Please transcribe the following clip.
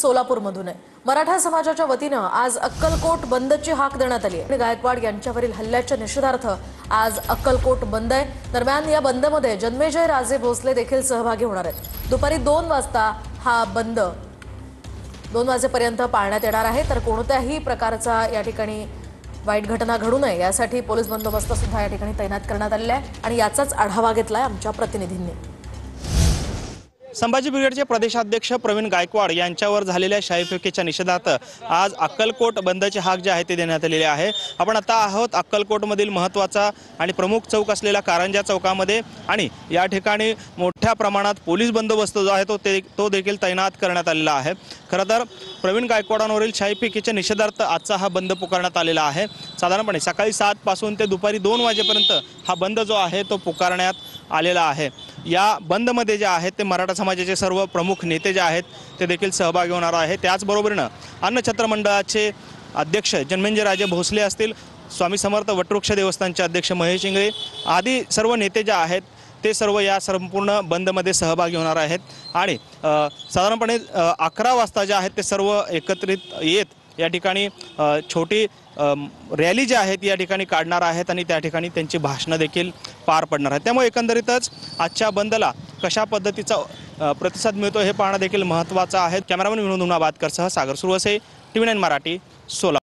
सोलापूरमधून आहे। मराठा समाजाच्या वतीनं आज अक्कलकोट बंदची हाक देण्यात आली आहे। गायकवाड यांच्यावरील हल्ल्याच्या निषेधार्थ आज अक्कलकोट बंद आहे। दरम्यान या बंदमध्ये जन्मेजय राजे भोसले देखील सहभागी होणार आहेत। दुपारी 2 वाजता हा बंद 2 वाजेपर्यंत पाळण्यात येणार आहे। तर कोणत्याही प्रकारचा या ठिकाणी वाईट घटना घडू नये यासाठी पोलीस बंदोबस्त सुद्धा या ठिकाणी तैनात करण्यात आलेला आहे आणि याचाच आढावा घेतलाय आमच्या प्रतिनिधींनी। संभाजी ब्रिगेडचे प्रदेशाध्यक्ष प्रवीण गायकवाड यांच्यावर झालेल्या शाईफेकीच्या निषेधार्थ आज अक्कलकोट बंदची हाक जी आहे ती देण्यात आलेली आहे। आपण आता आहोत अक्कलकोटमधील महत्त्वाचा आणि प्रमुख चौक असलेला कारंजा चौकामध्ये आणि या ठिकाणी मोठ्या प्रमाणात पोलीस बंदोबस्त जो आहे तो देखील तैनात करण्यात आलेला आहे। खरं तर प्रवीण गायकवाडांवरील शाईफेकीच्या निषेधार्थ आजचा हा बंद पुकारण्यात आलेला आहे। साधारणपणे सकाळी 7 पासून ते दुपारी 2 वाजेपर्यंत हा बंद जो आहे तो पुकारण्यात आलेला आहे। या बंदमध्ये जे आहेत ते मराठा समाजाचे सर्व प्रमुख नेते जे आहेत ते देखील सहभागी होणार आहेत। त्याचबरोबरीनं अन्नछत्र मंडळाचे अध्यक्ष जन्मेजय राजे भोसले असतील, स्वामी समर्थ वटवृक्ष देवस्थानचे अध्यक्ष महेश इंगळे आदी सर्व नेते जे आहेत ते सर्व या संपूर्ण बंदमध्ये सहभागी होणार आहेत आणि साधारणपणे 11 वाजता जे आहेत ते सर्व एकत्रित येत या ठिकाणी छोटी रॅली जी आहे ती या ठिकाणी काढणार आहेत आणि त्या ठिकाणी त्यांची भाषणं देखील पार पडणार आहेत। त्यामुळे एकंदरीतच आजच्या बंदला कशा पद्धतीचा प्रतिसाद मिळतो हे पाहणं देखील महत्त्वाचं आहे। कॅमेरामन विनोद उनाबादकरसह सागर सुरवसे, TV9 मराठी, सोलापूर।